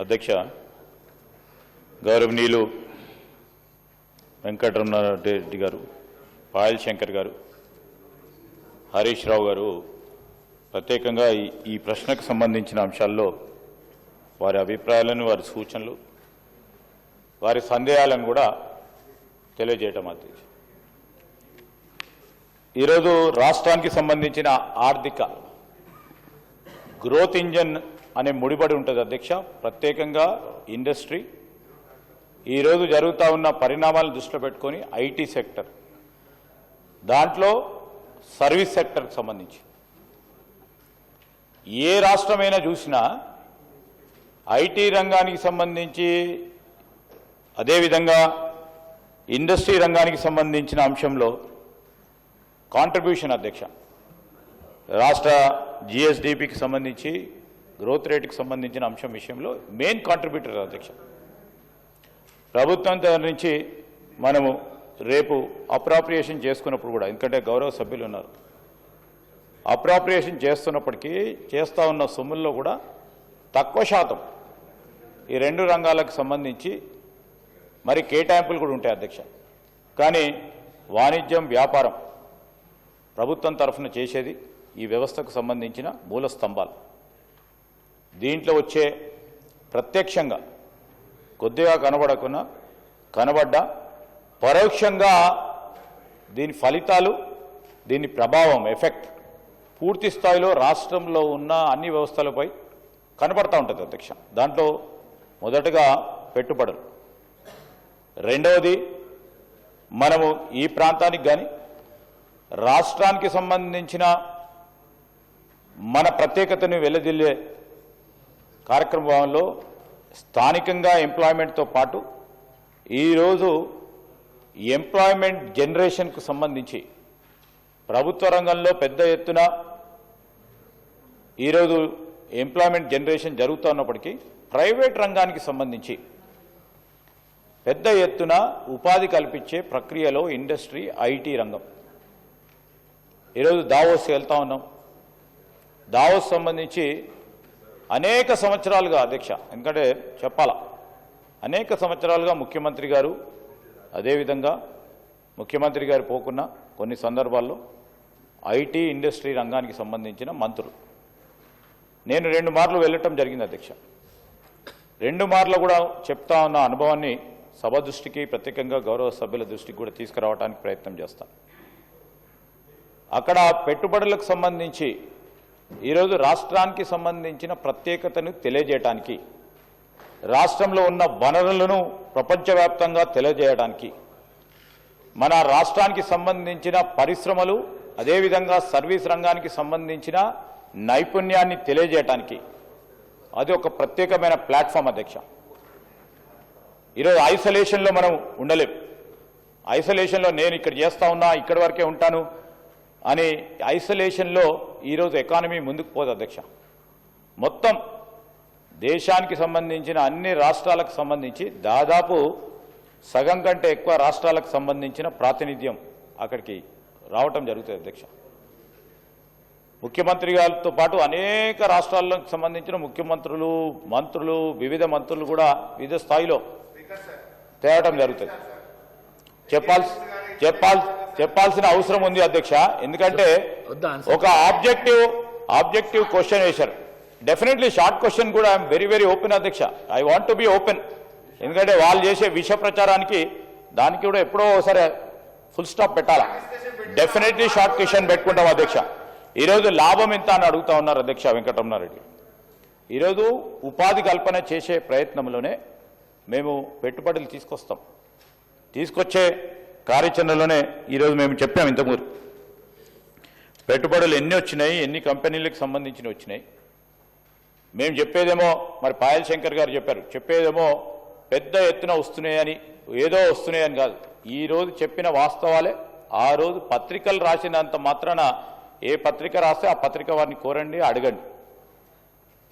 అధ్యక్ష గౌరవనీయులు వెంకటరమణారెడ్డి గారు, పాయల్ శంకర్ గారు, హరీష్ రావు గారు ప్రత్యేకంగా ఈ ప్రశ్నకు సంబంధించిన అంశాల్లో వారి అభిప్రాయాలను, వారి సూచనలు, వారి సందేహాలను కూడా తెలియజేయటం అధ్యక్ష. ఈరోజు రాష్ట్రానికి సంబంధించిన ఆర్థిక గ్రోత్ ఇంజన్ అనే ముడిపడి ఉంటుంది అధ్యక్ష. ప్రత్యేకంగా ఇండస్ట్రీ ఈరోజు జరుగుతూ ఉన్న పరిణామాలను దృష్టిలో పెట్టుకొని ఐటీ సెక్టర్, దాంట్లో సర్వీస్ సెక్టర్కి సంబంధించి ఏ రాష్ట్రమైనా చూసినా ఐటీ రంగానికి సంబంధించి, అదేవిధంగా ఇండస్ట్రీ రంగానికి సంబంధించిన అంశంలో కాంట్రిబ్యూషన్ అధ్యక్ష, రాష్ట్ర జిఎస్డిపికి సంబంధించి గ్రోత్ రేటుకి సంబంధించిన అంశం విషయంలో మెయిన్ కాంట్రిబ్యూటర్ అధ్యక్ష. ప్రభుత్వం నుంచి మనము రేపు అప్రాప్రియేషన్ చేసుకున్నప్పుడు కూడా, ఎందుకంటే గౌరవ సభ్యులు ఉన్నారు, అప్రాప్రియేషన్ చేస్తున్నప్పటికీ చేస్తూ ఉన్న సొమ్ముల్లో కూడా తక్కువ శాతం ఈ రెండు రంగాలకు సంబంధించి మరి కేటాయింపులు కూడా ఉంటాయి అధ్యక్ష. కానీ వాణిజ్యం, వ్యాపారం ప్రభుత్వం తరఫున చేసేది ఈ వ్యవస్థకు సంబంధించిన మూల స్తంభాలు. దీంట్లో వచ్చే ప్రత్యక్షంగా కొద్దిగా కనబడ్డా పరోక్షంగా దీని ఫలితాలు, దీని ప్రభావం, ఎఫెక్ట్ పూర్తి స్థాయిలో రాష్ట్రంలో ఉన్న అన్ని వ్యవస్థలపై కనబడతా ఉంటుంది అధ్యక్ష. దాంట్లో మొదటగా పెట్టుబడులు, రెండవది మనము ఈ ప్రాంతానికి కానీ రాష్ట్రానికి సంబంధించిన మన ప్రత్యేకతను వెల్లదిల్లే కార్యక్రమంలో స్థానికంగా ఎంప్లాయ్మెంట్తో పాటు ఈరోజు ఎంప్లాయ్మెంట్ జనరేషన్కు సంబంధించి ప్రభుత్వ రంగంలో పెద్ద ఎత్తున ఈరోజు ఎంప్లాయ్మెంట్ జనరేషన్ జరుగుతున్నప్పటికీ ప్రైవేట్ రంగానికి సంబంధించి పెద్ద ఎత్తున ఉపాధి కల్పించే ప్రక్రియలో ఇండస్ట్రీ, ఐటీ రంగం. ఈరోజు దావోస్ వెళ్తా ఉన్నాం. దావోస్ సంబంధించి అనేక సంవత్సరాలుగా అధ్యక్ష, ఎందుకంటే చెప్పాలా, అనేక సంవత్సరాలుగా ముఖ్యమంత్రి గారు, అదేవిధంగా ముఖ్యమంత్రి గారు పోకున్న కొన్ని సందర్భాల్లో ఐటీ, ఇండస్ట్రీ రంగానికి సంబంధించిన మంత్రులు, నేను 2 మార్లు వెళ్ళటం జరిగింది అధ్యక్ష. 2 మార్లు కూడా చెప్తా ఉన్న అనుభవాన్ని సభ దృష్టికి, ప్రత్యేకంగా గౌరవ సభ్యుల దృష్టికి కూడా తీసుకురావడానికి ప్రయత్నం చేస్తాను. అక్కడ పెట్టుబడులకు సంబంధించి ఈరోజు రాష్ట్రానికి సంబంధించిన ప్రత్యేకతను తెలియజేయడానికి, రాష్ట్రంలో ఉన్న వనరులను ప్రపంచవ్యాప్తంగా తెలియజేయడానికి, మన రాష్ట్రానికి సంబంధించిన పరిశ్రమలు, అదేవిధంగా సర్వీస్ రంగానికి సంబంధించిన నైపుణ్యాన్ని తెలియజేయడానికి అది ఒక ప్రత్యేకమైన ప్లాట్ఫామ్ అధ్యక్ష. ఈరోజు ఐసోలేషన్లో మనం ఉండలేం. ఐసోలేషన్లో నేను ఇక్కడ చేస్తా ఉన్నా, ఇక్కడి వరకే ఉంటాను అని ఐసోలేషన్లో ఈరోజు ఎకానమీ ముందుకు పోదు అధ్యక్ష. మొత్తం దేశానికి సంబంధించిన అన్ని రాష్ట్రాలకు సంబంధించి దాదాపు సగం కంటే ఎక్కువ రాష్ట్రాలకు సంబంధించిన ప్రాతినిధ్యం అక్కడికి రావటం జరుగుతుంది అధ్యక్ష. ముఖ్యమంత్రి గారితో పాటు అనేక రాష్ట్రాలకు సంబంధించిన ముఖ్యమంత్రులు, మంత్రులు, వివిధ మంత్రులు కూడా వివిధ స్థాయిలో తేవటం జరుగుతుంది. చెప్పాల్సిన అవసరం ఉంది అధ్యక్ష. ఎందుకంటే ఒక ఆబ్జెక్టివ్ క్వశ్చన్ వేశారు. డెఫినెట్లీ షార్ట్ క్వశ్చన్ కూడా ఐఎమ్ వెరీ ఓపెన్ అధ్యక్ష. I want to be open. ఎందుకంటే వాళ్ళు చేసే విష ప్రచారానికి దానికి కూడా ఎప్పుడో ఒకసారి ఫుల్ స్టాప్ పెట్టాలా. డెఫినెట్లీ షార్ట్ క్వశ్చన్ పెట్టుకుంటాం అధ్యక్ష. ఈరోజు లాభం ఎంత అని అడుగుతా ఉన్నారు అధ్యక్ష వెంకటరమణారెడ్డి. ఈరోజు ఉపాధి కల్పన చేసే ప్రయత్నంలోనే మేము పెట్టుబడులు తీసుకొచ్చే కార్యాచరణలోనే ఈరోజు మేము చెప్పాం. ఇంతకుముందు పెట్టుబడులు ఎన్ని వచ్చినాయి, ఎన్ని కంపెనీలకు సంబంధించి వచ్చినాయి. మేము చెప్పేదేమో, మరి పాయల్ శంకర్ గారు చెప్పేదేమో పెద్ద ఎత్తున వస్తున్నాయని, ఏదో వస్తున్నాయని కాదు. ఈరోజు చెప్పిన వాస్తవాలే. ఆ రోజు పత్రికలు రాసినంత మాత్రాన ఏ పత్రిక రాస్తే ఆ పత్రిక వారిని కోరండి, అడగండి.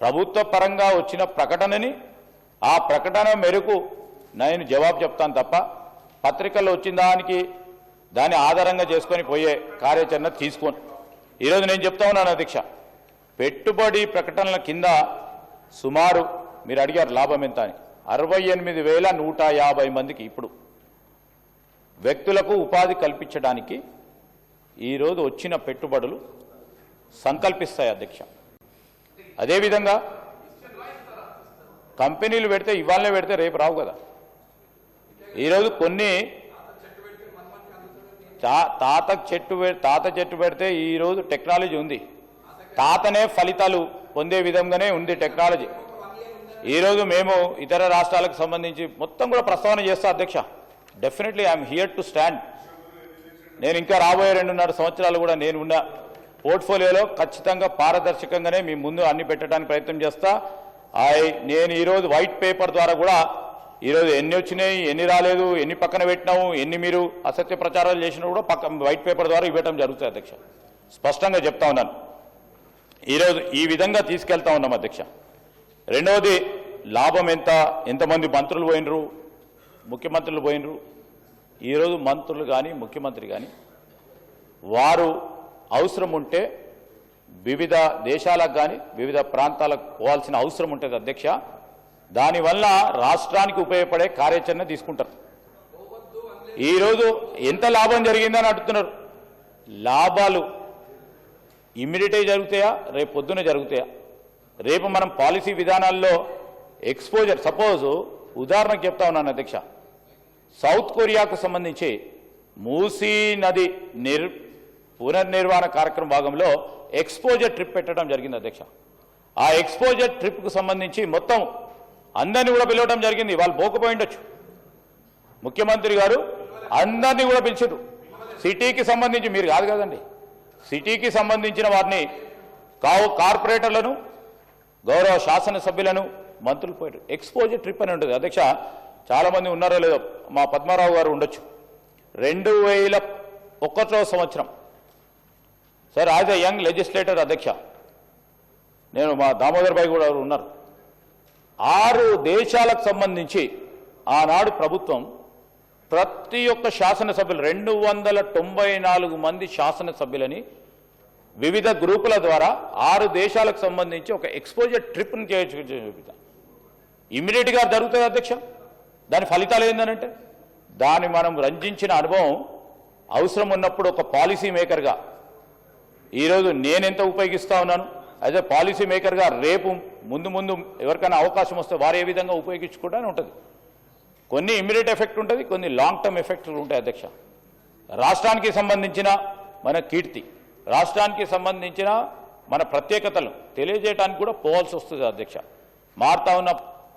ప్రభుత్వ పరంగా వచ్చిన ప్రకటనని, ఆ ప్రకటన మేరకు నేను జవాబు చెప్తాను తప్ప పత్రికల్లో వచ్చిన దాన్ని ఆధారంగా చేసుకొని పోయే కార్యాచరణ తీసుకోను. ఈరోజు నేను చెప్తా ఉన్నాను అధ్యక్ష, పెట్టుబడి ప్రకటనల కింద సుమారు మీరు అడిగారు లాభం ఎంత అని. 68,150 మందికి ఇప్పుడు వ్యక్తులకు ఉపాధి కల్పించడానికి ఈరోజు వచ్చిన పెట్టుబడులు సంకల్పిస్తాయి అధ్యక్ష. అదేవిధంగా కంపెనీలు పెడితే ఇవాళనే పెడితే రేపు రావు కదా. ఈరోజు కొన్ని తాత చెట్టు పెడితే ఈరోజు టెక్నాలజీ ఉంది, తాతనే ఫలితాలు పొందే విధంగానే ఉంది టెక్నాలజీ. ఈరోజు మేము ఇతర రాష్ట్రాలకు సంబంధించి మొత్తం కూడా ప్రస్తావన చేస్తా అధ్యక్ష. Definitely I'm here to stand. నేను ఇంకా రాబోయే 2.5 సంవత్సరాలు కూడా నేను ఉన్న పోర్ట్ఫోలియోలో ఖచ్చితంగా పారదర్శకంగానే మీ ముందు అన్ని పెట్టడానికి ప్రయత్నం చేస్తా. నేను ఈరోజు వైట్ పేపర్ ద్వారా కూడా ఈరోజు ఎన్ని వచ్చినాయి, ఎన్ని రాలేదు, ఎన్ని పక్కన పెట్టినాము, ఎన్ని మీరు అసత్య ప్రచారాలు చేసినా కూడా వైట్ పేపర్ ద్వారా ఇవ్వటం జరుగుతుంది అధ్యక్ష. స్పష్టంగా చెప్తా ఉన్నాను. ఈరోజు ఈ విధంగా తీసుకెళ్తా ఉన్నాం అధ్యక్ష. రెండవది లాభం ఎంతమంది మంత్రులు పోయినరు, ముఖ్యమంత్రులు పోయినరు. ఈరోజు మంత్రులు కానీ ముఖ్యమంత్రి కానీ వారు అవసరం ఉంటే వివిధ దేశాలకు కానీ వివిధ ప్రాంతాలకు పోవాల్సిన అవసరం ఉంటుంది అధ్యక్ష. దానివల్ల రాష్ట్రానికి ఉపయోగపడే కార్యాచరణ తీసుకుంటారు. ఈరోజు ఎంత లాభం జరిగిందని అడుగుతున్నారు. లాభాలు ఇమ్మీడియట్గా జరుగుతాయా, రేపు పొద్దున జరుగుతాయా? రేపు మనం పాలసీ విధానాల్లో ఎక్స్పోజర్, సపోజ్ ఉదాహరణకు చెప్తా ఉన్నాను అధ్యక్ష, సౌత్ కొరియాకు సంబంధించి మూసీ నది పునర్నిర్మాణ కార్యక్రమం భాగంలో ఎక్స్పోజర్ ట్రిప్ పెట్టడం జరిగింది అధ్యక్ష. ఆ ఎక్స్పోజర్ ట్రిప్కు సంబంధించి మొత్తం అందరినీ కూడా పిలవడం జరిగింది. వాళ్ళు పోకపోయిండొచ్చు, ముఖ్యమంత్రి గారు అందరినీ కూడా పిలిచారు. సిటీకి సంబంధించి మీరు కాదు కదండి, సిటీకి సంబంధించిన వారిని కార్పొరేటర్లను, గౌరవ శాసనసభ్యులను, మంత్రులు పోయారు. ఎక్స్పోజర్ ట్రిప్ అని ఉంటుంది అధ్యక్ష. చాలామంది ఉన్నారో లేదో, మా పద్మారావు గారు ఉండొచ్చు. 2001 సంవత్సరం sir, as a young legislator అధ్యక్ష, నేను మా దామోదర్ భాయ్ కూడా ఉన్నారు. 6 దేశాలకు సంబంధించి ఆనాడు ప్రభుత్వం ప్రతి ఒక్క శాసనసభ్యులు 294 మంది శాసనసభ్యులని వివిధ గ్రూపుల ద్వారా 6 దేశాలకు సంబంధించి ఒక ఎక్స్పోజర్ ట్రిప్ని చూపిద్దాం. ఇమ్మీడియట్గా జరుగుతుంది అధ్యక్ష. దాని ఫలితాలు ఏంటంటే దాన్ని మనం రంజించిన అనుభవం అవసరం ఉన్నప్పుడు ఒక పాలసీ మేకర్గా ఈరోజు నేనెంత ఉపయోగిస్తూ ఉన్నాను, యాజ్ ఎ పాలసీ మేకర్గా రేపు ముందు ఎవరికైనా అవకాశం వస్తే వారు ఏ విధంగా ఉపయోగించుకోవడానికి ఉంటుంది. కొన్ని ఇమ్మీడియట్ ఎఫెక్ట్ ఉంటుంది, కొన్ని లాంగ్ టర్మ్ ఎఫెక్ట్లు ఉంటాయి అధ్యక్ష. రాష్ట్రానికి సంబంధించిన మన కీర్తి, రాష్ట్రానికి సంబంధించిన మన ప్రత్యేకతలు తెలియజేయడానికి కూడా పోవాల్సి వస్తుంది అధ్యక్ష. మారుతా ఉన్న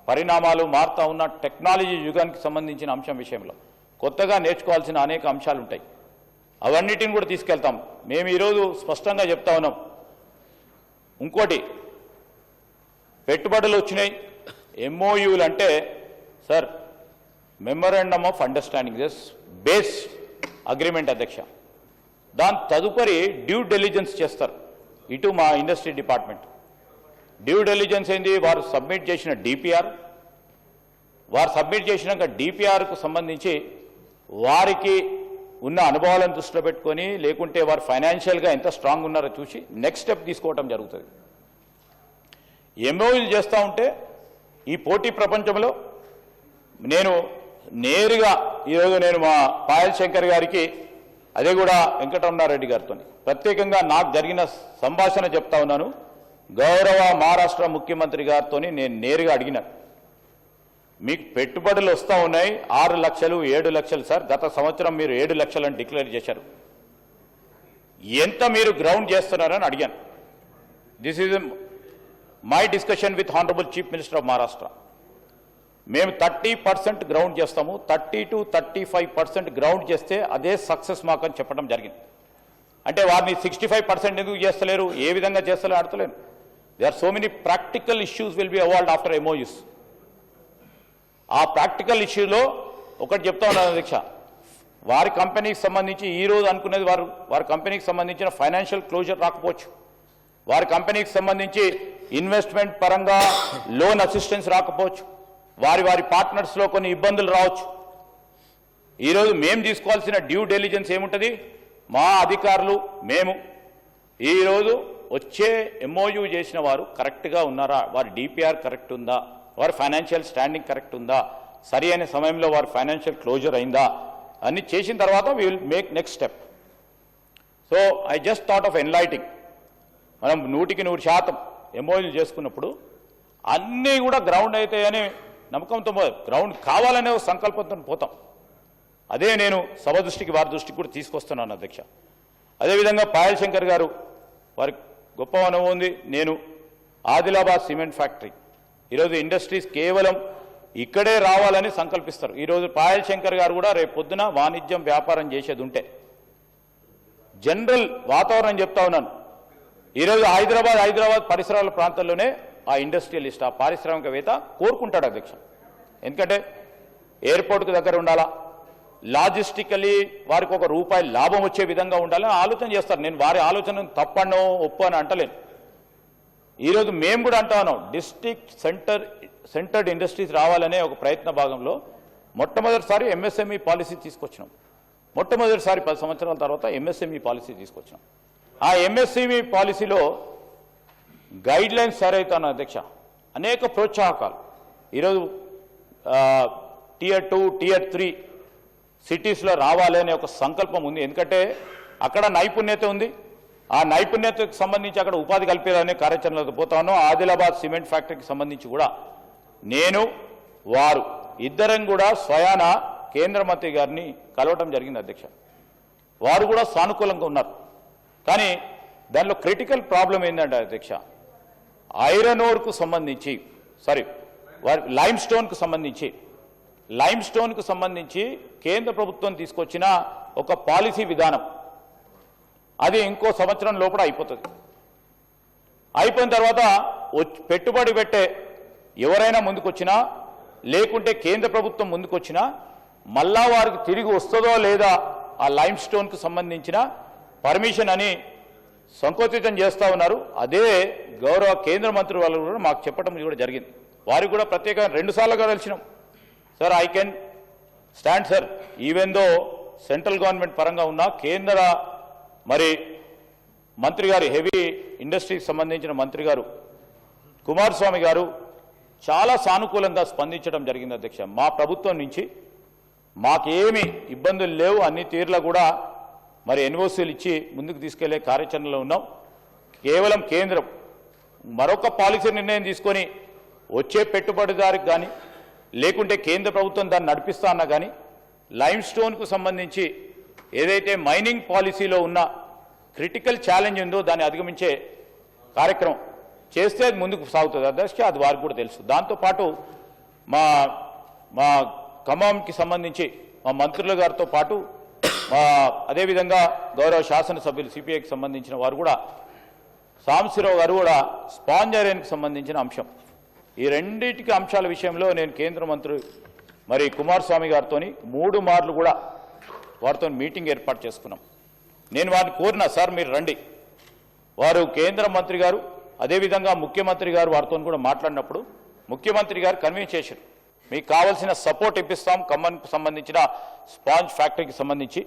పరిణామాలు, మారుతా ఉన్న టెక్నాలజీ యుగానికి సంబంధించిన అంశం విషయంలో కొత్తగా నేర్చుకోవాల్సిన అనేక అంశాలు ఉంటాయి. అవన్నిటిని కూడా తీసుకెళ్తాం. మేము ఈరోజు స్పష్టంగా చెప్తా ఉన్నాం. ఇంకోటి, పెట్టుబడులు వచ్చినాయి, ఎంఓయూలు అంటే sir memorandum of understanding, this base agreement అధ్యక్ష. దాని తదుపరి డ్యూ డెలిజెన్స్ చేస్తారు ఇటు మా ఇండస్ట్రీ డిపార్ట్మెంట్. డ్యూ డెలిజెన్స్ ఏంది? వారు సబ్మిట్ చేసిన డిపిఆర్, వారు సబ్మిట్ చేసినాక డిపిఆర్కు సంబంధించి వారికి ఉన్న అనుభవాలను దృష్టిలో పెట్టుకొని, లేకుంటే వారు ఫైనాన్షియల్గా ఎంత స్ట్రాంగ్ ఉన్నారో చూసి నెక్స్ట్ స్టెప్ తీసుకోవటం జరుగుతుంది. ఎంఓయూలు చేస్తూ ఉంటే ఈ పోటీ ప్రపంచంలో నేను నేరుగా ఈరోజు మా పాయల్ శంకర్ గారికి, అదే కూడా వెంకటరమణారెడ్డి గారితో ప్రత్యేకంగా నాకు జరిగిన సంభాషణ చెప్తా ఉన్నాను. గౌరవ మహారాష్ట్ర ముఖ్యమంత్రి గారితో నేను నేరుగా అడిగినా, మీకు పెట్టుబడులు వస్తూ ఉన్నాయి 6 లక్షలు 7 లక్షలు సార్, గత సంవత్సరం మీరు 7 లక్షలని డిక్లేర్ చేశారు, ఎంత మీరు గ్రౌండ్ చేస్తున్నారని అడిగాను. This is my discussion with honourable chief minister of Maharashtra. మేము 30% గ్రౌండ్ చేస్తాము, 30 to 35% గ్రౌండ్ చేస్తే అదే సక్సెస్ మాకు అని చెప్పడం జరిగింది. అంటే వారిని 65% ఎందుకు చేస్తలేరు, ఏ విధంగా చేస్తలేరు అడతలేను. They are so many practical issues will be avoided after MoUs. ఆ ప్రాక్టికల్ ఇష్యూలో ఒకటి చెప్తా ఉన్నాను అధ్యక్ష, వారి కంపెనీకి సంబంధించి ఈరోజు అనుకునేది వారి కంపెనీకి సంబంధించిన ఫైనాన్షియల్ క్లోజర్ రాకపోవచ్చు, వారి కంపెనీకి సంబంధించి ఇన్వెస్ట్మెంట్ పరంగా లోన్ అసిస్టెన్స్ రాకపోవచ్చు, వారి పార్ట్నర్స్లో కొన్ని ఇబ్బందులు రావచ్చు. ఈరోజు మేము తీసుకోవాల్సిన డ్యూ డెలిజెన్స్ ఏముంటుంది? మా అధికారులు మేము ఈరోజు వచ్చే ఎంఓయూ చేసిన వారు కరెక్ట్గా ఉన్నారా, వారి డిపిఆర్ కరెక్ట్ ఉందా, వారి ఫైనాన్షియల్ స్టాండింగ్ కరెక్ట్ ఉందా, సరి అయిన సమయంలో వారి ఫైనాన్షియల్ క్లోజర్ అయిందా అన్ని చేసిన తర్వాత we will make next step. So I just thought of enlightening. మనం 100% ఎంఓయూలు చేసుకున్నప్పుడు అన్నీ కూడా గ్రౌండ్ అవుతాయని నమ్మకంతో గ్రౌండ్ కావాలనే ఒక సంకల్పంతో పోతాం. అదే నేను సభ దృష్టికి వారి దృష్టికి కూడా తీసుకొస్తున్నాను అధ్యక్ష. అదేవిధంగా పాయల్ శంకర్ గారు వారి గొప్ప అనుభవం ఉంది. నేను ఆదిలాబాద్ సిమెంట్ ఫ్యాక్టరీ ఈరోజు ఇండస్ట్రీస్ కేవలం ఇక్కడే రావాలని సంకల్పిస్తారు. ఈరోజు పాయల్ శంకర్ గారు కూడా రేపు పొద్దున వాణిజ్యం వ్యాపారం చేసేది ఉంటే జనరల్ వాతావరణం చెప్తా ఉన్నాను. ఈరోజు హైదరాబాద్ పరిసరాల ప్రాంతాల్లోనే ఆ ఇండస్ట్రియలిస్ట్, ఆ పారిశ్రామికవేత్త కోరుకుంటాడు అధ్యక్ష. ఎందుకంటే ఎయిర్పోర్ట్కి దగ్గర ఉండాలా, లాజిస్టికలీ వారికి ₹1 లాభం వచ్చే విధంగా ఉండాలని ఆలోచన చేస్తారు. నేను వారి ఆలోచన తప్పనో ఒప్పు అని అంటలేను. ఈరోజు మేము కూడా అంటా ఉన్నాం, డిస్ట్రిక్ట్ సెంటర్డ్ ఇండస్ట్రీస్ రావాలనే ఒక ప్రయత్న భాగంలో మొట్టమొదటిసారి ఎంఎస్ఎంఈ పాలసీ తీసుకొచ్చినాం. మొట్టమొదటిసారి 10 సంవత్సరాల తర్వాత ఎంఎస్ఎంఈ పాలసీ తీసుకొచ్చినాం. ఆ ఎంఎస్ఎంఈ పాలసీలో గైడ్ లైన్స్ సరైతాను అధ్యక్ష. అనేక ప్రోత్సాహకాలు ఈరోజు Tier 2, Tier 3 సిటీస్లో రావాలి అనే ఒక సంకల్పం ఉంది. ఎందుకంటే అక్కడ నైపుణ్యత ఉంది. ఆ నైపుణ్యతకు సంబంధించి అక్కడ ఉపాధి కల్పేదనే కార్యాచరణలో పోతాను. ఆదిలాబాద్ సిమెంట్ ఫ్యాక్టరీకి సంబంధించి కూడా నేను వారు ఇద్దరం కూడా స్వయాన కేంద్ర మంత్రి గారిని కలవటం జరిగింది అధ్యక్ష. వారు కూడా సానుకూలంగా ఉన్నారు. కానీ దానిలో క్రిటికల్ ప్రాబ్లం ఏంటంటే అధ్యక్ష, ఐరన్ ఓర్కు సంబంధించి లైమ్ స్టోన్కు సంబంధించి కేంద్ర ప్రభుత్వం తీసుకొచ్చిన ఒక పాలసీ విధానం అది ఇంకో సంవత్సరం లోపల అయిపోతుంది. అయిపోయిన తర్వాత పెట్టుబడి పెట్టే ఎవరైనా ముందుకొచ్చినా లేకుంటే కేంద్ర ప్రభుత్వం ముందుకొచ్చినా మళ్ళా వారికి తిరిగి వస్తుందో లేదా ఆ లైమ్ స్టోన్కు సంబంధించిన పర్మిషన్ అని సంకోచితం చేస్తూ ఉన్నారు. అదే గౌరవ కేంద్ర మంత్రి వాళ్ళు కూడా మాకు చెప్పడం కూడా జరిగింది. వారికి కూడా ప్రత్యేకంగా 2 సార్లుగా కలిసినాం. Sir, I can stand sir, even though central government పరంగా ఉన్న కేంద్ర మంత్రి గారు, హెవీ ఇండస్ట్రీకి సంబంధించిన మంత్రి గారు కుమారస్వామి గారు చాలా సానుకూలంగా స్పందించడం జరిగింది అధ్యక్ష. మా ప్రభుత్వం నుంచి మాకేమీ ఇబ్బందులు లేవు, అన్ని తీరులా కూడా ఎన్ఓసీలు ఇచ్చి ముందుకు తీసుకెళ్లే కార్యాచరణలో ఉన్నాం. కేవలం కేంద్రం మరొక పాలసీ నిర్ణయం తీసుకొని వచ్చే పెట్టుబడిదారికి కానీ లేకుంటే కేంద్ర ప్రభుత్వం దాన్ని నడిపిస్తా అన్నా కానీ లైమ్ స్టోన్కు సంబంధించి ఏదైతే మైనింగ్ పాలసీలో ఉన్న క్రిటికల్ ఛాలెంజ్ ఉందో దాన్ని అధిగమించే కార్యక్రమం చేస్తే అది ముందుకు సాగుతుంది అధ్యక్ష. అది వారికి కూడా తెలుసు. దాంతోపాటు మా ఖమ్మంకి సంబంధించి మా మంత్రుల గారితో పాటు అదేవిధంగా గౌరవ శాసనసభ్యులు సిపిఐకి సంబంధించిన వారు కూడా సాంబశివరావు గారు కూడా స్పాంజ్ ఐరన్కి సంబంధించిన అంశం, ఈ రెండింటికి అంశాల విషయంలో నేను కేంద్ర మంత్రి కుమారస్వామి గారితో 3 మార్లు కూడా వారితో మీటింగ్ ఏర్పాటు చేసుకున్నాం. నేను వారిని కోరినా, సార్ మీరు రండి. వారు కేంద్ర మంత్రి గారు అదేవిధంగా ముఖ్యమంత్రి గారు వారితో కూడా మాట్లాడినప్పుడు ముఖ్యమంత్రి గారు కన్విన్స్ చేశారు, మీకు కావాల్సిన సపోర్ట్ ఇప్పిస్తాం ఖమ్మంకి సంబంధించిన స్పాంజ్ ఫ్యాక్టరీకి సంబంధించి.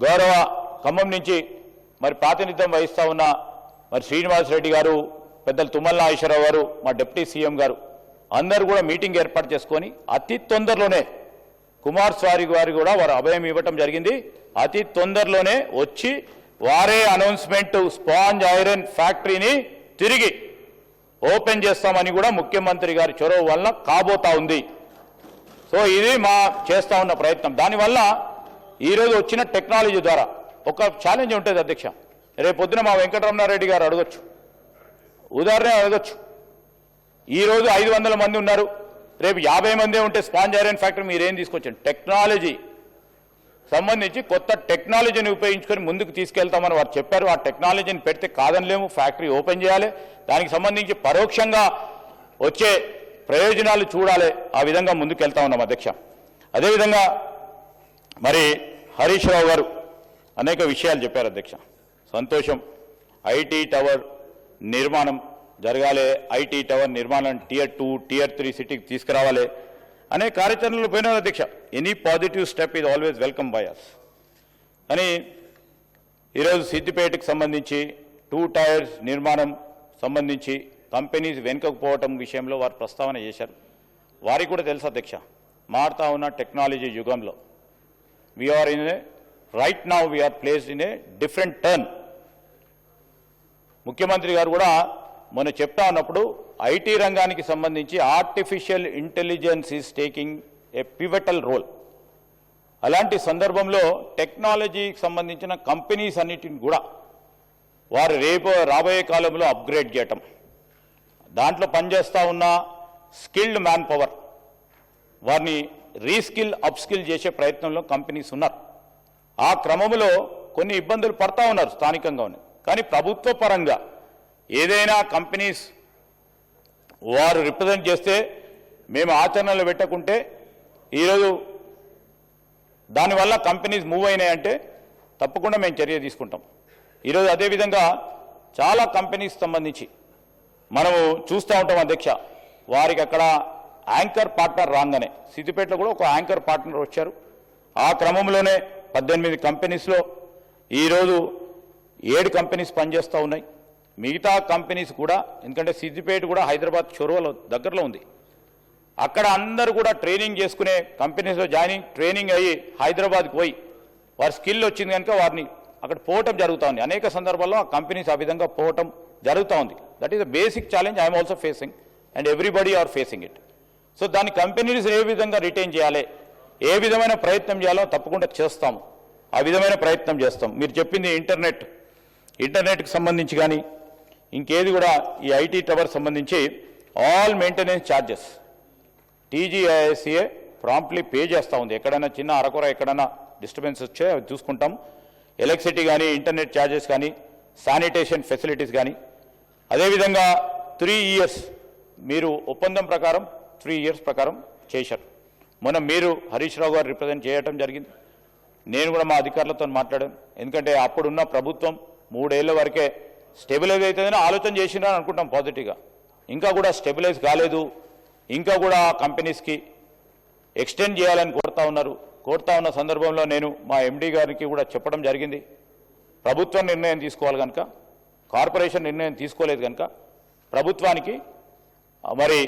గౌరవ ఖమ్మం నుంచి ప్రాతినిధ్యం వహిస్తూ ఉన్న శ్రీనివాస్ రెడ్డి గారు, పెద్దలు తుమ్మల నాగేశ్వరరావు గారు, మా డిప్యూటీ సీఎం గారు అందరూ కూడా మీటింగ్ ఏర్పాటు చేసుకొని అతి తొందరలోనే కుమారస్వామి గారు కూడా వారు అభయం ఇవ్వటం జరిగింది. అతి తొందరలోనే వచ్చి వారే అనౌన్స్మెంట్ స్పాంజ్ ఐరన్ ఫ్యాక్టరీని తిరిగి ఓపెన్ చేస్తామని కూడా ముఖ్యమంత్రి గారి చొరవ వల్ల కాబోతా ఉంది. సో ఇది మా చేస్తా ఉన్న ప్రయత్నం. దానివల్ల ఈరోజు వచ్చిన టెక్నాలజీ ద్వారా ఒక ఛాలెంజ్ ఉంటుంది అధ్యక్ష. రేపు పొద్దున మా వెంకటరమణారెడ్డి గారు అడగొచ్చు, ఉదాహరణ అడగొచ్చు, ఈరోజు 500 మంది ఉన్నారు, రేపు 50 మందే ఉంటే స్పాంజ్ ఐరన్ ఫ్యాక్టరీ మీరేం తీసుకొచ్చారు? టెక్నాలజీ సంబంధించి కొత్త టెక్నాలజీని ఉపయోగించుకొని ముందుకు తీసుకెళ్తామని వారు చెప్పారు. ఆ టెక్నాలజీని పెడితే కాదనలేము, ఫ్యాక్టరీ ఓపెన్ చేయాలి, దానికి సంబంధించి పరోక్షంగా వచ్చే ప్రయోజనాలు చూడాలి. ఆ విధంగా ముందుకు వెళ్తా ఉన్నాం అధ్యక్ష. అదేవిధంగా హరీష్ రావు గారు అనేక విషయాలు చెప్పారు అధ్యక్ష. సంతోషం, ఐటీ టవర్ నిర్మాణం జరగాలి, ఐటీ టవర్ నిర్మాణం Tier 2, Tier 3 సిటీకి తీసుకురావాలి అనే కార్యాచరణలో పోయినారు అధ్యక్ష. Any positive step is always welcome by us. అని ఈరోజు సిద్దిపేటకు సంబంధించి 2 టైర్స్ నిర్మాణం సంబంధించి కంపెనీస్ వెనుకపోవటం విషయంలో వారు ప్రస్తావన చేశారు. వారికి కూడా తెలుసు అధ్యక్ష, మారుతా ఉన్న టెక్నాలజీ యుగంలో we're in a right now we're placed in a different turn. ముఖ్యమంత్రి గారు కూడా మొన్న చెప్తా ఉన్నప్పుడు ఐటీ రంగానికి సంబంధించి artificial intelligence is taking a pivotal role. అలాంటి సందర్భంలో టెక్నాలజీకి సంబంధించిన కంపెనీస్ అన్నిటిని కూడా వారు రాబోయే కాలంలో అప్గ్రేడ్ చేయటం, దాంట్లో పనిచేస్తూ ఉన్న స్కిల్డ్ మ్యాన్ పవర్ వారిని రీస్కిల్ అప్స్కిల్ చేసే ప్రయత్నంలో కంపెనీస్ ఉన్నారు. ఆ క్రమంలో కొన్ని ఇబ్బందులు పడతా ఉన్నారు స్థానికంగా ఉన్నాయి. కానీ ప్రభుత్వ పరంగా ఏదైనా కంపెనీస్ వారు రిప్రజెంట్ చేస్తే మేము ఆచరణలో పెట్టకుంటే ఈరోజు దానివల్ల కంపెనీస్ మూవ్ అయినాయంటే తప్పకుండా మేము చర్య తీసుకుంటాం. ఈరోజు అదేవిధంగా చాలా కంపెనీస్ సంబంధించి మనము చూస్తూ ఉంటాం అధ్యక్ష, వారికి అక్కడ యాంకర్ పార్ట్నర్ రాగానే సిద్దిపేటలో కూడా ఒక యాంకర్ పార్ట్నర్ వచ్చారు. ఆ క్రమంలోనే 18 కంపెనీస్లో ఈరోజు 7 కంపెనీస్ పనిచేస్తూ ఉన్నాయి. మిగతా కంపెనీస్ కూడా, ఎందుకంటే సిద్దిపేట కూడా హైదరాబాద్ చొరవలో దగ్గరలో ఉంది, అక్కడ అందరూ కూడా ట్రైనింగ్ చేసుకునే కంపెనీస్లో ట్రైనింగ్ అయ్యి హైదరాబాద్కి పోయి వారి స్కిల్ వచ్చింది కనుక వారిని అక్కడ పోవటం జరుగుతూ ఉంది. అనేక సందర్భాల్లో ఆ కంపెనీస్ ఆ విధంగా పోవటం జరుగుతూ ఉంది. That is the basic challenge I'm also facing and everybody are facing it. So దాని కంపెనీస్ ఏ విధంగా రిటైన్ చేయాలి, ఏ విధమైన ప్రయత్నం చేయాలో తప్పకుండా చేస్తాము. ఆ విధమైన ప్రయత్నం చేస్తాం. మీరు చెప్పింది ఇంటర్నెట్కి సంబంధించి కానీ ఇంకేది కూడా ఈ ఐటీ టవర్ సంబంధించి all maintenance charges TGISCA promptly pay చేస్తూ ఉంది. ఎక్కడైనా చిన్న అరకొర ఎక్కడైనా డిస్టర్బెన్స్ వచ్చే అవి చూసుకుంటాం. ఎలక్ట్రిసిటీ కానీ, ఇంటర్నెట్ ఛార్జెస్ కానీ, శానిటేషన్ ఫెసిలిటీస్ కానీ. అదేవిధంగా 3 years మీరు ఒప్పందం ప్రకారం 3 years ప్రకారం చేశారు. మొన్న మీరు హరీష్ రావు గారు రిప్రజెంట్ చేయటం జరిగింది. నేను కూడా మా అధికారులతో మాట్లాడాను. ఎందుకంటే అప్పుడున్న ప్రభుత్వం 3 ఏళ్ల వరకే స్టెబిలైజ్ అవుతుందని ఆలోచన చేసిందని అనుకుంటాం పాజిటివ్గా. ఇంకా కూడా స్టెబిలైజ్ కాలేదు. ఇంకా కూడా కంపెనీస్కి ఎక్స్టెండ్ చేయాలని కోరుతా ఉన్న సందర్భంలో నేను మా ఎండీ గారికి కూడా చెప్పడం జరిగింది. ప్రభుత్వం నిర్ణయం తీసుకోవాలి కనుక, కార్పొరేషన్ నిర్ణయం తీసుకోలేదు కనుక ప్రభుత్వానికి మరి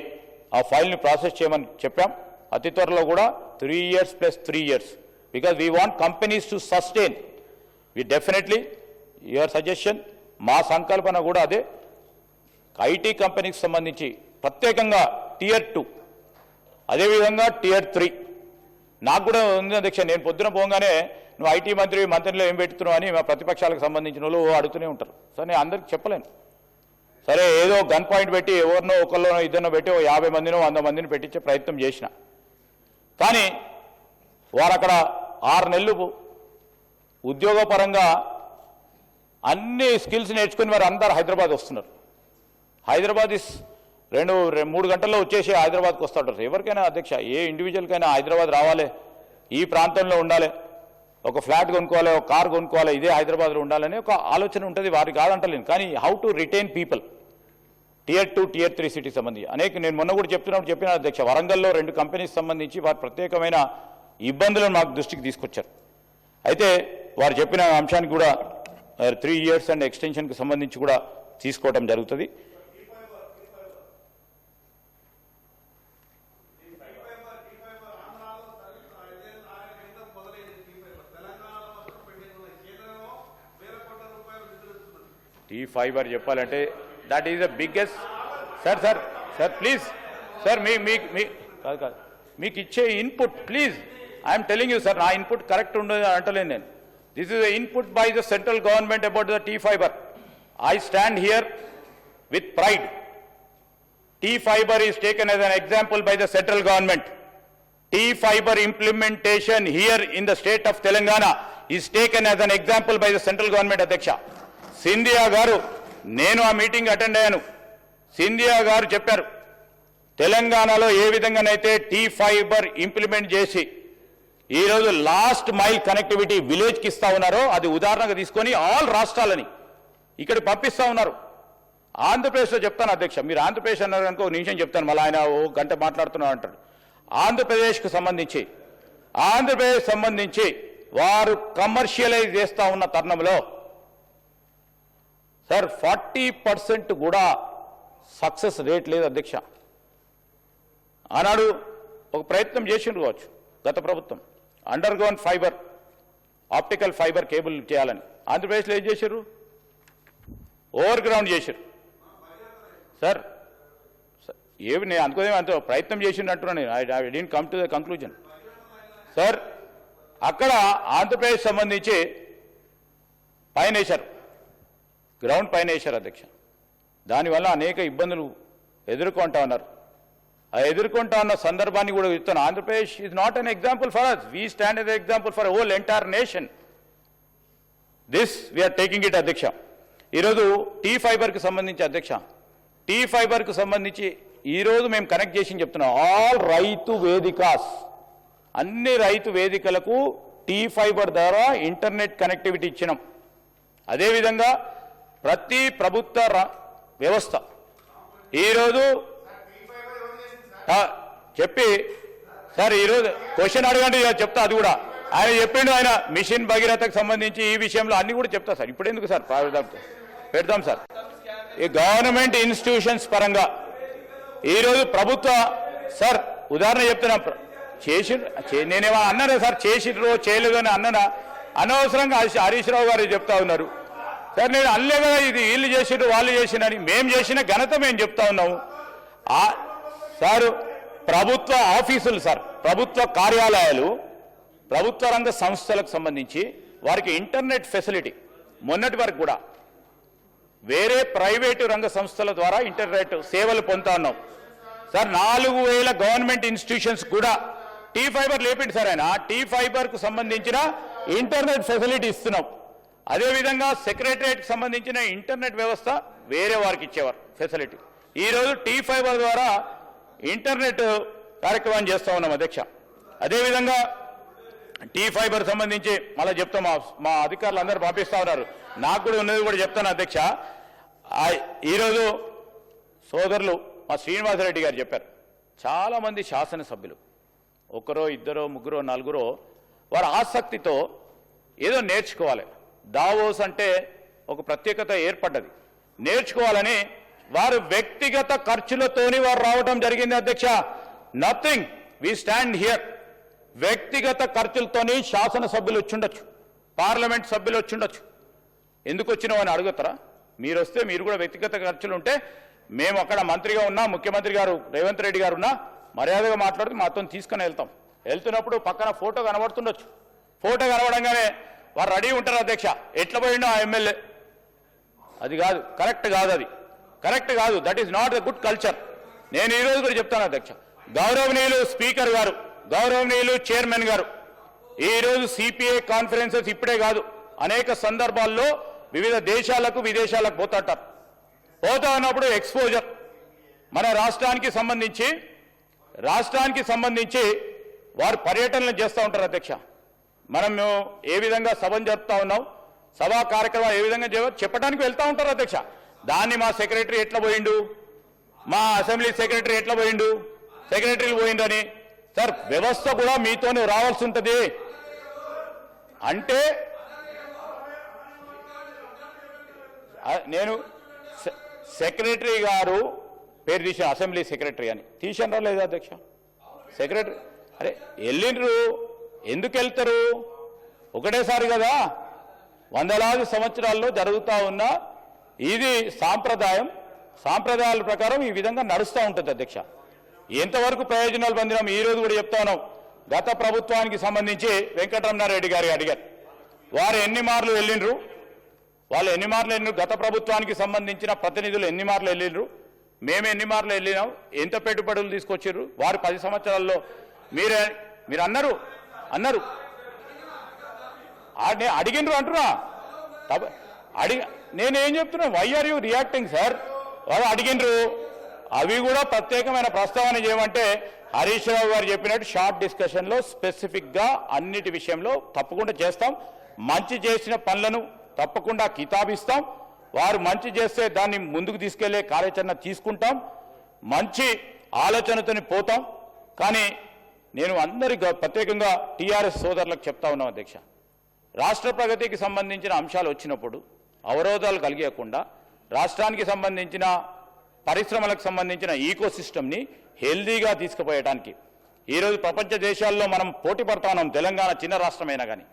ఆ ఫైల్ని ప్రాసెస్ చేయమని చెప్పాం. అతి త్వరలో కూడా 3 years + 3 years because we want companies to sustain. We definitely your suggestion, మా సంకల్పన కూడా అదే. ఐటీ కంపెనీకి సంబంధించి ప్రత్యేకంగా Tier 2, అదేవిధంగా Tier 3 నాకు కూడా ఉంది అధ్యక్ష. నేను పొద్దున పోగానే నువ్వు ఐటీ మంత్రిలో ఏం పెడుతున్నావు అని మా ప్రతిపక్షాలకు సంబంధించిన వాళ్ళు అడుగుతూనే ఉంటారు. సరే నేను అందరికి చెప్పలేను. సరే ఏదో గన్ పాయింట్ పెట్టి ఎవరినో ఒకరిలోనో ఇద్దరినో పెట్టి 50 మందినో 100 మందిని పెట్టించే ప్రయత్నం చేసిన. కానీ వారు అక్కడ 6 నెలలు ఉద్యోగపరంగా అన్ని స్కిల్స్ నేర్చుకుని వారు అందరు హైదరాబాద్ వస్తున్నారు. హైదరాబాద్ 2-3 గంటల్లో వచ్చేసి హైదరాబాద్కి వస్తుంటారు. ఎవరికైనా అధ్యక్ష, ఏ ఇండివిజువల్కైనా హైదరాబాద్ రావాలి, ఈ ప్రాంతంలో ఉండాలి, ఒక ఫ్లాట్ కొనుక్కోవాలి, ఒక కార్ కొనుక్కోవాలి, ఇదే హైదరాబాద్లో ఉండాలని ఒక ఆలోచన ఉంటుంది. వారికి కాదంటలేను. కానీ how to retain people Tier 2, Tier 3 city సంబంధించి నేను మొన్న కూడా చెప్పిన అధ్యక్ష, వరంగల్లో 2 కంపెనీస్ సంబంధించి వారు ప్రత్యేకమైన ఇబ్బందులను మాకు దృష్టికి తీసుకొచ్చారు. అయితే వారు చెప్పిన అంశానికి కూడా 3 years అండ్ ఎక్స్టెన్షన్కి సంబంధించి కూడా తీసుకోవడం జరుగుతుంది. T-Fiber చెప్పాలంటే that is the biggest. Sir please sir కాదు మీకు ఇచ్చే input please I'm telling you sir, నా ఇన్పుట్ కరెక్ట్ ఉండదు అంటలేను నేను. This is the input by the central government about the T-Fiber. I stand here with pride. T-Fiber is taken as an example by the central government. T-Fiber implementation here in the state of Telangana is taken as an example by the central government. అధ్యక్ష సింధియా గారు, నేను ఆ meeting attend అయ్యాను. సింధియా గారు చెప్పారు తెలంగాణలో ఏ విధంగానైతే T-Fiber implement చేసి ఈరోజు లాస్ట్ మైల్ కనెక్టివిటీ విలేజ్కి ఇస్తా ఉన్నారో అది ఉదాహరణగా తీసుకొని ఆల్ రాష్ట్రాలని ఇక్కడ పంపిస్తూ ఉన్నారు. ఆంధ్రప్రదేశ్లో చెప్తాను అధ్యక్ష, మీరు ఆంధ్రప్రదేశ్ అన్నారు కనుక ఒక నిమిషం చెప్తాను, మళ్ళీ ఆయన ఓ గంట మాట్లాడుతున్నారు అంటారు. ఆంధ్రప్రదేశ్ సంబంధించి వారు కమర్షియలైజ్ చేస్తూ ఉన్న తరుణంలో సార్ 40% కూడా సక్సెస్ రేట్ లేదు అధ్యక్ష. ఆనాడు ఒక ప్రయత్నం చేసిండ్రు కావచ్చు గత ప్రభుత్వం, under ground fibre, optical fibre cable చేయాలని. ఆంధ్రప్రదేశ్లో ఏం చేశారు? ఓవర్ గ్రౌండ్ చేశారు సార్. ఏమి నేను అనుకోదేమో అంత ప్రయత్నం చేసిండు అంటున్నాను. I didn't come to the conclusion sir. అక్కడ ఆంధ్రప్రదేశ్ సంబంధించి పైన వేశారు, గ్రౌండ్ పైన వేశారు అధ్యక్ష. దానివల్ల అనేక ఇబ్బందులు ఎదుర్కొంటా ఉన్నారు. ఆ ఎదుర్కొంటా ఉన్న సందర్భాన్ని కూడా చెప్తాను. Andhra Pradesh is not an example for us, we stand as example for whole entire nation. This we're taking it అధ్యక్ష. ఈరోజు టీ ఫైబర్కి సంబంధించి అధ్యక్ష, టీ ఫైబర్కి సంబంధించి ఈరోజు మేము కనెక్ట్ చేసి చెప్తున్నాం. ఆల్ రైతు వేదికాస్, అన్ని రైతు వేదికలకు టీ ఫైబర్ ద్వారా ఇంటర్నెట్ కనెక్టివిటీ ఇచ్చినాం. అదేవిధంగా ప్రతి ప్రభుత్వ వ్యవస్థ ఈరోజు చెప్పి సార్ ఈరోజు క్వశ్చన్ అడగండి చెప్తా. అది కూడా ఆయన చెప్పిండు. ఆయన మిషన్ భగీరథకు సంబంధించి ఈ విషయంలో అన్ని కూడా చెప్తా సార్. ఇప్పుడు ఎందుకు సార్ పెడదాం సార్. ఈ గవర్నమెంట్ ఇన్స్టిట్యూషన్స్ పరంగా ఈరోజు ప్రభుత్వ సార్ ఉదాహరణ చెప్తున్నా. నేనేమో అన్నారా సార్, చేసిర్రో చేయలేదు అని అన్ననా? అనవసరంగా హరీష్ రావు గారు చెప్తా ఉన్నారు సార్. నేను అల్లే కదా ఇది వీళ్ళు చేసిర్రు వాళ్ళు చేసినని. మేము చేసిన ఘనత మేము చెప్తా ఉన్నాము సార్. ప్రభుత్వ ఆఫీసులు సార్, ప్రభుత్వ కార్యాలయాలు, ప్రభుత్వ రంగ సంస్థలకు సంబంధించి వారికి ఇంటర్నెట్ ఫెసిలిటీ మొన్నటి వరకు కూడా వేరే ప్రైవేటు రంగ సంస్థల ద్వారా ఇంటర్నెట్ సేవలు పొందుతా ఉన్నాం సార్. 4000 గవర్నమెంట్ ఇన్స్టిట్యూషన్స్ కూడా టీ ఫైబర్ లేపిండి సార్. ఆయన టీ ఫైబర్కు సంబంధించిన ఇంటర్నెట్ ఫెసిలిటీ ఇస్తున్నాం. అదేవిధంగా సెక్రటరియట్కి సంబంధించిన ఇంటర్నెట్ వ్యవస్థ వేరే వారికి ఇచ్చేవారు ఫెసిలిటీ. ఈరోజు టీ ఫైబర్ ద్వారా ఇంటర్నెట్ కార్యక్రమం చేస్తూ ఉన్నాం అధ్యక్ష. అదేవిధంగా టీ ఫైబర్ సంబంధించి మళ్ళీ చెప్తాం, మా అధికారులు అందరూ పంపిస్తూ ఉన్నారు. నాకు కూడా ఉన్నది కూడా చెప్తాను అధ్యక్ష. ఈరోజు సోదరులు మా శ్రీనివాసరెడ్డి గారు చెప్పారు, చాలామంది శాసనసభ్యులు ఒకరో ఇద్దరో ముగ్గురో నలుగురో వారు ఆసక్తితో ఏదో నేర్చుకోవాలి. దావోస్ అంటే ఒక ప్రత్యేకత ఏర్పడ్డది, నేర్చుకోవాలని వారు వ్యక్తిగత ఖర్చులతోని వారు రావడం జరిగింది అధ్యక్ష. Nothing, we stand here. వ్యక్తిగత ఖర్చులతోని శాసనసభ్యులు వచ్చిండొచ్చు, పార్లమెంట్ సభ్యులు వచ్చిండొచ్చు. ఎందుకు వచ్చినావు అని అడుగుతారా? మీరు వస్తే మీరు కూడా వ్యక్తిగత ఖర్చులు ఉంటే మేము అక్కడ మంత్రిగా ఉన్నా, ముఖ్యమంత్రి గారు రేవంత్ రెడ్డి గారు ఉన్నా మర్యాదగా మాట్లాడుతూ మాతో తీసుకుని వెళ్తాం. వెళ్తున్నప్పుడు పక్కన ఫోటో కనబడుతుండొచ్చు. ఫోటో కనబడంగానే వారు రెడీ ఉంటారు అధ్యక్ష. ఎట్లా పోయిండో ఆ ఎమ్మెల్యే, అది కాదు, కరెక్ట్ కాదు, అది కరెక్ట్ కాదు. That is not the good culture. నేను ఈరోజు కూడా చెప్తాను అధ్యక్ష, గౌరవనీయులు స్పీకర్ గారు, గౌరవనీయులు చైర్మన్ గారు, ఈరోజు సిపిఐ కాన్ఫరెన్సెస్ ఇప్పుడే కాదు, అనేక సందర్భాల్లో వివిధ దేశాలకు విదేశాలకు పోతా ఉన్నప్పుడు ఎక్స్పోజర్ మన రాష్ట్రానికి సంబంధించి వారు పర్యటనలు చేస్తూ ఉంటారు అధ్యక్ష. మనం ఏ విధంగా సభను జరుపుతా ఉన్నాం, సభా కార్యక్రమం ఏ విధంగా చెప్పడానికి వెళ్తూ ఉంటారు అధ్యక్ష. దాన్ని మా సెక్రటరీ ఎట్లా పోయిండు, మా అసెంబ్లీ సెక్రటరీ ఎట్లా పోయిండు, సెక్రటరీలు పోయిండని సార్ వ్యవస్థ కూడా మీతోనే రావాల్సి ఉంటుంది. అంటే నేను సెక్రటరీ గారు పేరు తీసిన అసెంబ్లీ సెక్రటరీ అని తీసానరా లేదా అధ్యక్ష? సెక్రటరీ అరే వెళ్ళిండ్రు, ఎందుకు వెళ్తారు? ఒకటేసారి కదా, వందలాది సంవత్సరాల్లో జరుగుతూ ఉన్న ఇది సాంప్రదాయాల ప్రకారం ఈ విధంగా నడుస్తూ ఉంటుంది అధ్యక్ష. ఎంతవరకు ప్రయోజనాలు పొందినాం ఈరోజు కూడా చెప్తా ఉన్నాం. గత ప్రభుత్వానికి సంబంధించి వెంకటరమణారెడ్డి గారు అడిగారు, వారు ఎన్ని మార్లు వెళ్ళిండ్రు, వాళ్ళు ఎన్ని మార్లు వెళ్ళినారు, గత ప్రభుత్వానికి సంబంధించిన ప్రతినిధులు ఎన్ని మార్లు వెళ్ళిండ్రు, మేము ఎన్ని మార్లు వెళ్ళినాం, ఎంత పెట్టుబడులు తీసుకొచ్చారు వారు 10 సంవత్సరాల్లో మీరు అన్నారు అడిగినరు అంటున్నా. నేనేం చెప్తున్నా, why are you reacting sir? వాళ్ళు అడిగినరు, అవి కూడా ప్రత్యేకమైన ప్రస్తావన చేయమంటే హరీష్ రావు గారు చెప్పినట్టు షార్ట్ డిస్కషన్లో స్పెసిఫిక్గా అన్నిటి విషయంలో తప్పకుండా చేస్తాం. మంచి చేసిన పనులను తప్పకుండా కితాబిస్తాం. వారు మంచి చేస్తే దాన్ని ముందుకు తీసుకెళ్లే కార్యాచరణ తీసుకుంటాం. మంచి ఆలోచనతోని పోతాం. కానీ నేను అందరికీ ప్రత్యేకంగా టీఆర్ఎస్ సోదరులకు చెప్తా ఉన్నాం అధ్యక్ష, రాష్ట్ర ప్రగతికి సంబంధించిన అంశాలు వచ్చినప్పుడు అవరోధాలు కలిగకుండా రాష్ట్రానికి సంబంధించిన పరిశ్రమలకు సంబంధించిన ఈకో సిస్టమ్ని హెల్దీగా తీసుకుపోయడానికి ఈరోజు ప్రపంచ దేశాల్లో మనం పోటీ పడతా ఉన్నాం, తెలంగాణ చిన్న రాష్ట్రమైనా కానీ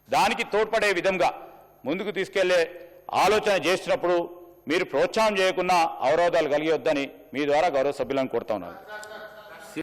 దానికి తోడ్పడే విధంగా ముందుకు తీసుకెళ్లే ఆలోచన చేసినప్పుడు మీరు ప్రోత్సాహం చేయకుండా అవరోధాలు కలిగి వద్దని మీ ద్వారా గౌరవ సభ్యులను కోరుతా ఉన్నాను.